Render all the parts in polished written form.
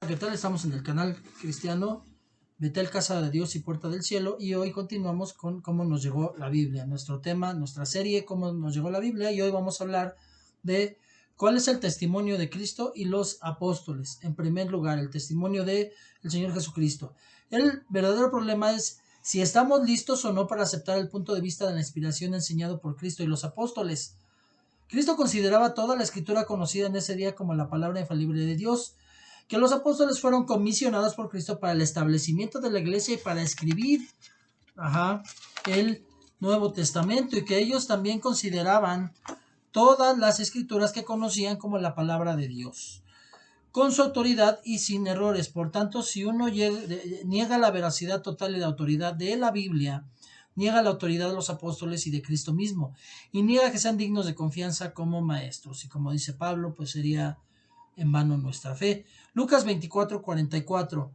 ¿Qué tal? Estamos en el canal cristiano Betel, Casa de Dios y Puerta del Cielo, y hoy continuamos con cómo nos llegó la Biblia, nuestro tema, nuestra serie, cómo nos llegó la Biblia, y hoy vamos a hablar de cuál es el testimonio de Cristo y los apóstoles. En primer lugar, el testimonio de el Señor Jesucristo. El verdadero problema es si estamos listos o no para aceptar el punto de vista de la inspiración enseñado por Cristo y los apóstoles. Cristo consideraba toda la escritura conocida en ese día como la palabra infalible de Dios, que los apóstoles fueron comisionados por Cristo para el establecimiento de la iglesia y para escribir el Nuevo Testamento, y que ellos también consideraban todas las escrituras que conocían como la palabra de Dios, con su autoridad y sin errores. Por tanto, si uno niega la veracidad total y la autoridad de la Biblia, niega la autoridad de los apóstoles y de Cristo mismo, y niega que sean dignos de confianza como maestros. Y como dice Pablo, pues sería en vano nuestra fe. Lucas 24:44.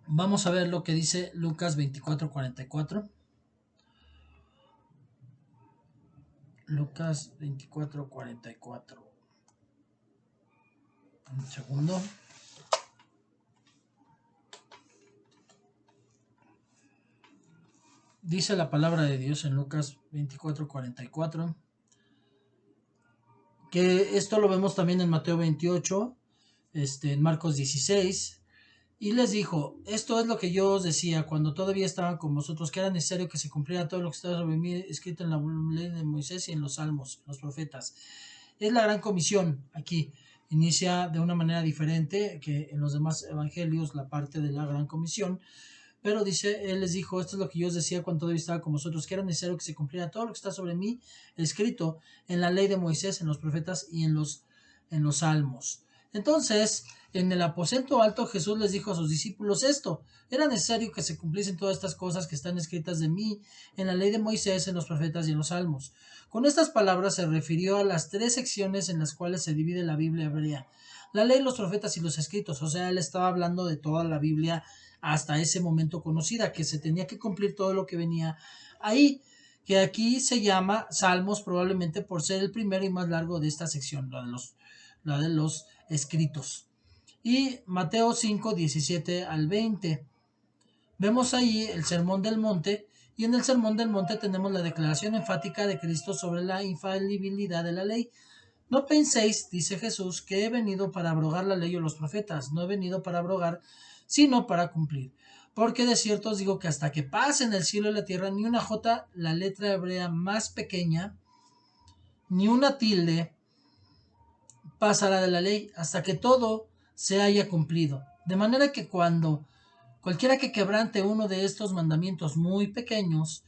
Vamos a ver lo que dice Lucas 24:44. Lucas 24:44. Un segundo. Dice la palabra de Dios en Lucas 24:44. Que esto lo vemos también en Mateo 28, en Marcos 16. Y les dijo: esto es lo que yo os decía cuando todavía estaban con vosotros, que era necesario que se cumpliera todo lo que estaba sobre mí escrito en la ley de Moisés y en los salmos, los profetas. Es la gran comisión. Aquí inicia de una manera diferente que en los demás evangelios la parte de la gran comisión, pero dice, él les dijo: esto es lo que yo os decía cuando todavía estaba con vosotros, que era necesario que se cumpliera todo lo que está sobre mí escrito en la ley de Moisés, en los profetas y en los salmos. Entonces, en el aposento alto, Jesús les dijo a sus discípulos esto: era necesario que se cumpliesen todas estas cosas que están escritas de mí en la ley de Moisés, en los profetas y en los salmos. Con estas palabras se refirió a las tres secciones en las cuales se divide la Biblia hebrea: la ley, los profetas y los escritos. O sea, él estaba hablando de toda la Biblia hasta ese momento conocida, que se tenía que cumplir todo lo que venía ahí, que aquí se llama Salmos, probablemente por ser el primero y más largo de esta sección, la de los escritos. Y Mateo 5, 17 al 20. Vemos ahí el Sermón del Monte, y en el Sermón del Monte tenemos la declaración enfática de Cristo sobre la infalibilidad de la ley. No penséis, dice Jesús, que he venido para abrogar la ley o los profetas. No he venido para abrogar, sino para cumplir. Porque de cierto os digo que hasta que pasen el cielo y la tierra, ni una jota, la letra hebrea más pequeña, ni una tilde pasará de la ley, hasta que todo se haya cumplido. De manera que cualquiera que quebrante uno de estos mandamientos muy pequeños,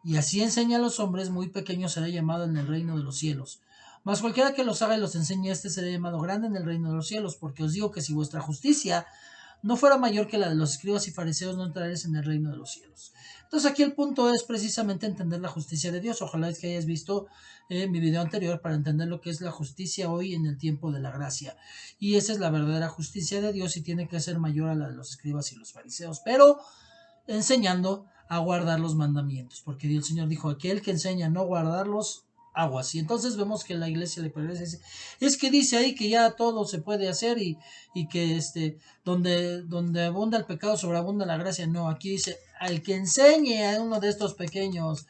y así enseña a los hombres, muy pequeño será llamado en el reino de los cielos. Mas cualquiera que los haga y los enseñe, este será llamado grande en el reino de los cielos. Porque os digo que si vuestra justicia no fuera mayor que la de los escribas y fariseos, no entraréis en el reino de los cielos. Entonces aquí el punto es precisamente entender la justicia de Dios. Ojalá es que hayas visto mi video anterior para entender lo que es la justicia hoy en el tiempo de la gracia. Y esa es la verdadera justicia de Dios, y tiene que ser mayor a la de los escribas y los fariseos, pero enseñando a guardar los mandamientos, porque el Señor dijo: aquel que enseña a no guardarlos, aguas. Y entonces vemos que la iglesia le parece, es que dice ahí que ya todo se puede hacer, y que donde abunda el pecado sobreabunda la gracia. No, aquí dice: al que enseñe a uno de estos pequeños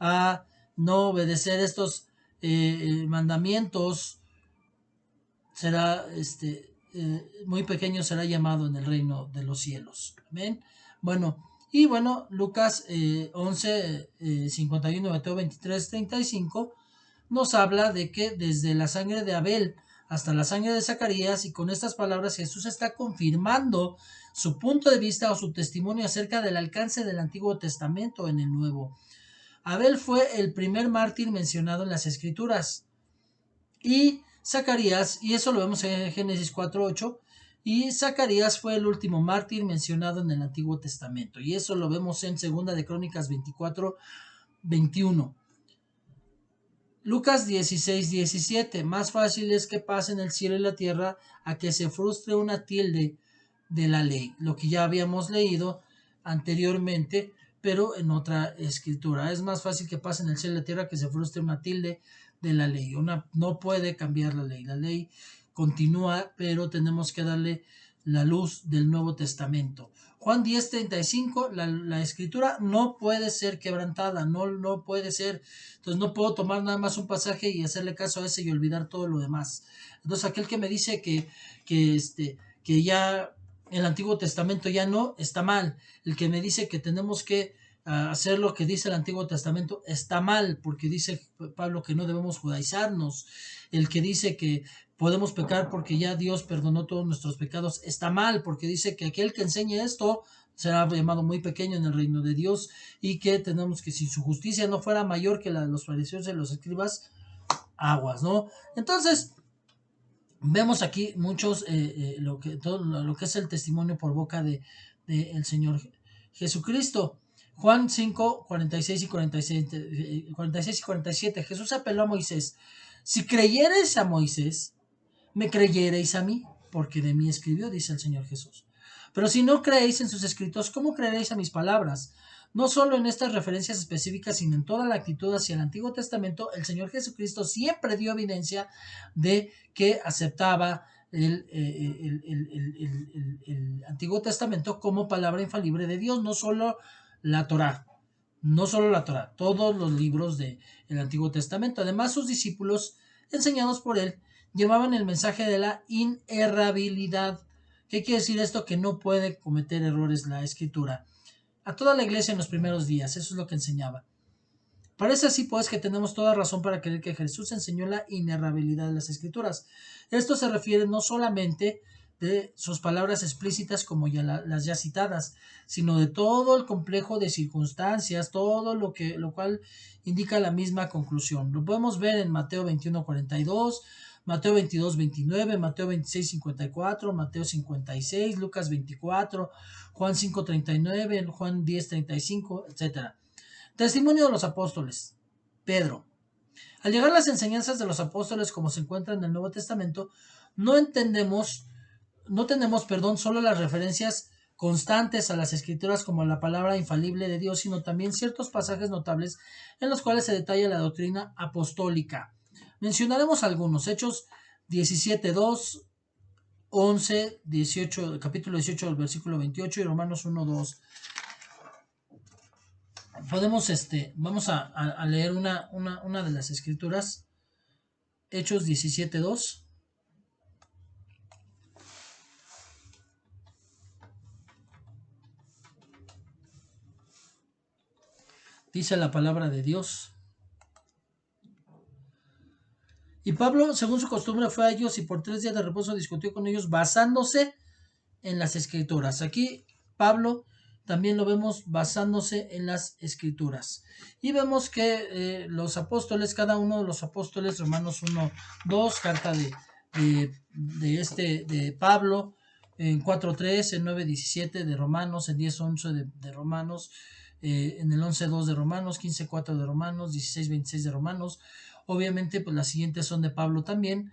a no obedecer estos mandamientos, será muy pequeño será llamado en el reino de los cielos. Amén. Bueno, Lucas 11, 51, Mateo 23, 35 nos habla de que desde la sangre de Abel hasta la sangre de Zacarías, y con estas palabras Jesús está confirmando su punto de vista o su testimonio acerca del alcance del Antiguo Testamento en el Nuevo. Abel fue el primer mártir mencionado en las Escrituras, y Zacarías, y eso lo vemos en Génesis 4:8, y Zacarías fue el último mártir mencionado en el Antiguo Testamento, y eso lo vemos en 2 de Crónicas 24:21. Lucas 16:17. Más fácil es que pasen el cielo y la tierra a que se frustre una tilde de la ley. Lo que ya habíamos leído anteriormente, pero en otra escritura. Es más fácil que pasen el cielo y la tierra que se frustre una tilde de la ley. No puede cambiar la ley. La ley continúa, pero tenemos que darle la luz del Nuevo Testamento. Juan 10:35, la escritura no puede ser quebrantada, no puede ser. Entonces no puedo tomar nada más un pasaje y hacerle caso a ese y olvidar todo lo demás. Entonces aquel que me dice que ya el Antiguo Testamento ya no, está mal. El que me dice que tenemos que hacer lo que dice el Antiguo Testamento está mal, porque dice Pablo que no debemos judaizarnos. El que dice que podemos pecar porque ya Dios perdonó todos nuestros pecados está mal, porque dice que aquel que enseñe esto será llamado muy pequeño en el reino de Dios, y que tenemos que, si su justicia no fuera mayor que la de los fariseos y los escribas, aguas, ¿no? Entonces vemos aquí muchos todo lo que es el testimonio por boca de el Señor Jesucristo. Juan 5, 46 y 47, 46 y 47. Jesús apeló a Moisés: si creyereis a Moisés, me creyereis a mí, porque de mí escribió, dice el Señor Jesús. Pero si no creéis en sus escritos, ¿cómo creeréis a mis palabras? No solo en estas referencias específicas, sino en toda la actitud hacia el Antiguo Testamento, el Señor Jesucristo siempre dio evidencia de que aceptaba el Antiguo Testamento como palabra infalible de Dios, no solo la Torá, todos los libros del Antiguo Testamento. Además, sus discípulos, enseñados por él, llevaban el mensaje de la inerrabilidad. ¿Qué quiere decir esto? Que no puede cometer errores la Escritura. A toda la iglesia en los primeros días, eso es lo que enseñaba. Parece así, pues, que tenemos toda razón para creer que Jesús enseñó la inerrabilidad de las Escrituras. Esto se refiere no solamente de sus palabras explícitas como las ya citadas, sino de todo el complejo de circunstancias, todo lo cual indica la misma conclusión. Lo podemos ver en Mateo 21:42, Mateo 22:29, Mateo 26:54, Mateo 56, Lucas 24, Juan 5:39, Juan 10:35, etc. Testimonio de los apóstoles. Pedro. Al llegar las enseñanzas de los apóstoles como se encuentran en el Nuevo Testamento, no tenemos, solo las referencias constantes a las Escrituras como la palabra infalible de Dios, sino también ciertos pasajes notables en los cuales se detalla la doctrina apostólica. Mencionaremos algunos: Hechos 17:2, 11, 18, capítulo 18 del versículo 28, y Romanos 1:2. Vamos a leer una de las escrituras. Hechos 17:2. Dice la palabra de Dios: y Pablo, según su costumbre, fue a ellos y por 3 días de reposo discutió con ellos basándose en las escrituras. Aquí Pablo también lo vemos basándose en las escrituras. Y vemos que los apóstoles, cada uno de los apóstoles, Romanos 1:2, carta de Pablo, en 4:3, en 9:17 de Romanos, en 10:11 de Romanos, en el 11:2 de Romanos, 15:4 de Romanos, 16:26 de Romanos. Obviamente, pues las siguientes son de Pablo también.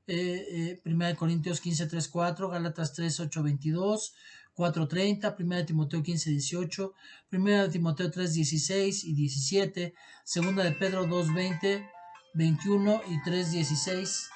1 Corintios 15:3-4, Gálatas 3:8-22, 4:30, 1 Timoteo 15:18, 1 Timoteo 3:16 y 17, 2 de Pedro 2:20, 21 y 3:16.